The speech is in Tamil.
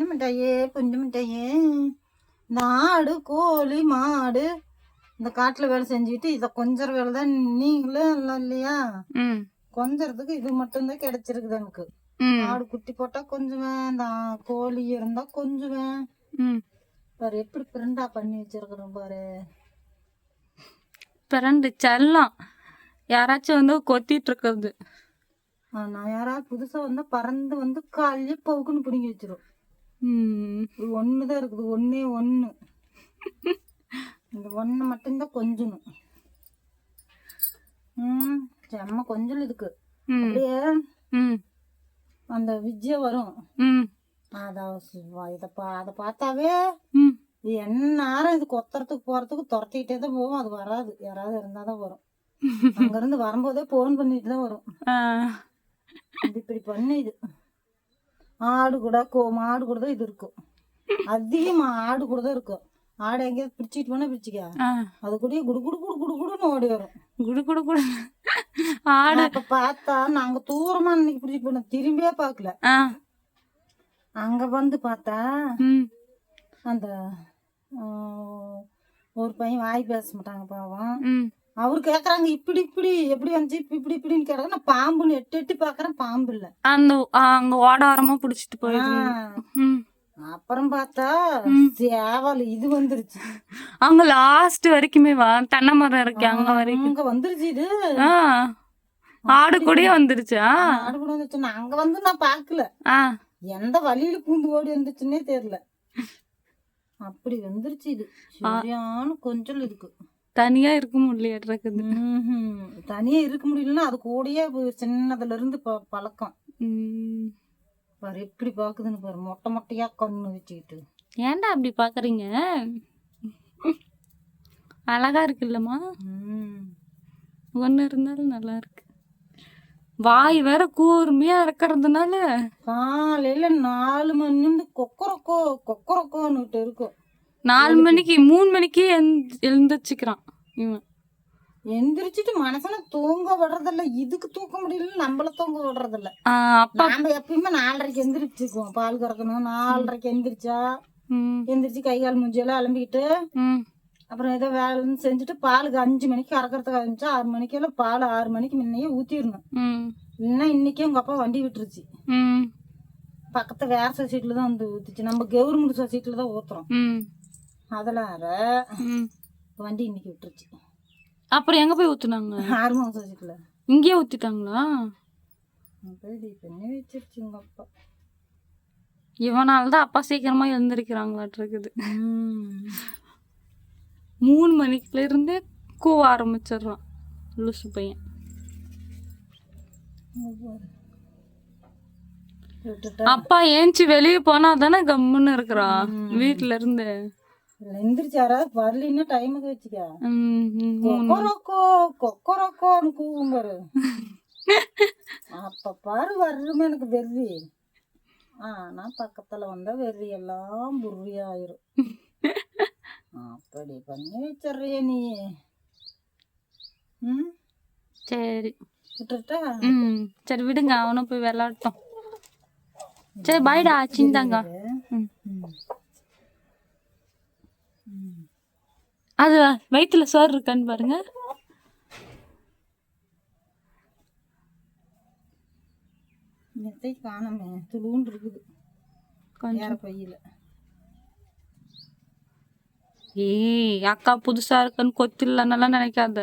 சின்ன மிட்டாயே குஞ்சு மிட்டாயே. இந்த ஆடு கோழி மாடு இந்த காட்டுல வேலை செஞ்சுட்டு இதை கொஞ்சற வேலை தான் நீங்களும் இல்லை இல்லையா? கொஞ்சறதுக்கு இது மட்டும்தான் கிடைச்சிருக்குது எனக்கு. ஆடு குட்டி போட்டா கொஞ்சுவேன், இந்த கோழி இருந்தா கொஞ்சுவேன். பாரு எப்படி பிரண்டா பண்ணி வச்சிருக்கிறோம் பாரு. பிரண்டு செல்லம் யாராச்சும் வந்து கொத்திட்டு இருக்கிறது. நான் யாராவது புதுசா வந்தா பறந்து வந்து காலையே பவுக்குன்னு பிடிங்கி வச்சிரும். ஒண்ணுதான் இருக்குது, ஒன்னே ஒண்ணு. இந்த ஒண்ணு மட்டும்தான் கொஞ்சணும். செம்ம கொஞ்சல் இதுக்கு. அப்படியே அந்த விஜய வரும். அதை பார்த்தாவே என்ன நேரம் இது கொத்துறதுக்கு போறதுக்கு துரத்திக்கிட்டே தான் போகும். அது வராது, யாராவது இருந்தாதான் வரும். அங்க இருந்து வரும்போதே போன் பண்ணிட்டு தான் வரும். இப்படி பண்ணு. இது ஆடு கூட மாடு கூட தான் இது இருக்கும். அதிகமா ஆடு கூட தான் இருக்கும். ஆடு எங்கேயாவது பிடிச்சிட்டு போனா பிடிச்சிக்க, அது கூட குடு குடு குடு குடு குடுன்னு ஓடி வரும். குடு குடு குடு ஆடு. இப்ப பார்த்தா நாங்க தூரமா இன்னைக்கு பிடிச்சிட்டு போனோம், திரும்பியே பாக்கல. அங்க வந்து பார்த்தா அந்த ஒரு பையன் வாய் பேச மாட்டாங்க பாவம். அவரு கேக்குறாங்க இப்படி இப்படி எப்படி வந்துச்சு இப்படி இப்படின்னு கேட்டாங்க. நான் பாம்புன்னு எட்டி எட்டி பாக்குறேன், பாம்பு இல்ல. அங்க ஓடாரமா பிடிச்சிட்டு போயிடுச்சு. அப்புறம் பார்த்தா சேவல் இது வந்துருச்சு. அங்க லாஸ்ட் வரைக்குமே தென்னை மரம் இருக்கு அங்க வரைக்கும் அங்க வந்துருச்சு. இது ஆடு கூட வந்துருச்சா? ஆடு கூட வந்துருச்சு. நான் அங்க வந்து நான் பாக்கல, எந்த வழியில பூந்து ஓடி வந்துச்சுன்னே தெரியல. அப்படி வந்துருச்சு. இது சரியான கொஞ்சம் இருக்கு. தனியா இருக்க முடியல. தனியா இருக்க முடியலன்னா அது கூடயே சின்னதுல இருந்து பழக்கம். பாரு எப்படி பாக்குதுன்னு பாரு, மொட்டை மொட்டையா கண்ணு வச்சுக்கிட்டு. ஏன்டா அப்படி பாக்குறீங்க? அழகா இருக்குல்லம்மா. ஒண்ணு இருந்தாலும் நல்லா இருக்கு. வாய் வேற கூர்மையா இருக்கிறதுனால காலையில 4 மணி இருந்து கொக்கரக்கோ கொக்கரக்கோன்னுட்டு இருக்கும். 4 மணிக்கு 3 மணிக்கு எழுந்திரிச்சுக்கிறான் இவன். எந்திரிச்சிட்டு மனசன தூங்க விடுறதில்ல. இதுக்கு தூக்க முடியல, நம்மள தூங்க விடுறதில்ல. நாம எப்பயுமே 4:30க்கு எந்திரிச்சுக்குவோம். பால் கறக்கணும், 4:30க்கு எந்திரிச்சு கை கால் மூஞ்சியெல்லாம் அலம்பிக்கிட்டு அப்புறம் ஏதோ வேலைன்னு செஞ்சுட்டு பாலுக்கு 5 மணிக்கு கறக்கிறதுக்கு ஆரம்பிச்சா 6 மணிக்கெல்லாம் பால் 6 மணிக்கு முன்னையே ஊத்திடணும். இல்லைன்னா இன்னைக்கே உங்க அப்பா வண்டி விட்டுருச்சு. பக்கத்து வேற சொசைட்டில தான் வந்து ஊத்துச்சு. நம்ம கவர்மெண்ட் சொசைட்டில தான் ஊத்துறோம். அதனால வண்டி இன்னைக்கு விட்டுருச்சு. அப்புறம் எங்க போய் ஊத்துனாங்க? ஹார்மோன் சொசைட்டில. இங்கேயே ஊத்திட்டாங்களா? பண்ணி வச்சிருச்சு உங்க அப்பா. இவனாலதான் அப்பா சீக்கிரமா எழுந்திருக்கிறாங்களாட்டு இருக்குது. 3 மணிக்குல இருந்தே கூவ ஆரம்பிச்சிடுறான் லூசு பையன். அப்பா ஏஞ்சி வெளியே போனா தானே கம்முன்னு இருக்கிறான் வீட்டுல இருந்து. எந்திரிச்சு யாராவது வரலின்னா டைமுக்கு வச்சுக்க கொக்கரக்கோ கொக்கரக்கோன்னு கூவும் பாரு. அப்ப பாரு வர்றமே எனக்கு வெறி. ஆனா பக்கத்துல வந்தா வெறி எல்லாம் புர்ரி ஆயிரும். அப்படி பண்ணி வச்சிடுறிய நீ. சரி விட்டுட்டா? சரி விடுங்க, அவனும் போய் விளையாட்டோம். சரி பாய்டா சிந்தாங்க. அது வயிற்றுல சோறு இருக்கான்னு பாருங்க. காணமே துளுன்னு இருக்குது கொஞ்சம் பையில. ஏய் அக்கா புதுசா இருக்குன்னு கொத்திடலாம் நினைக்காத.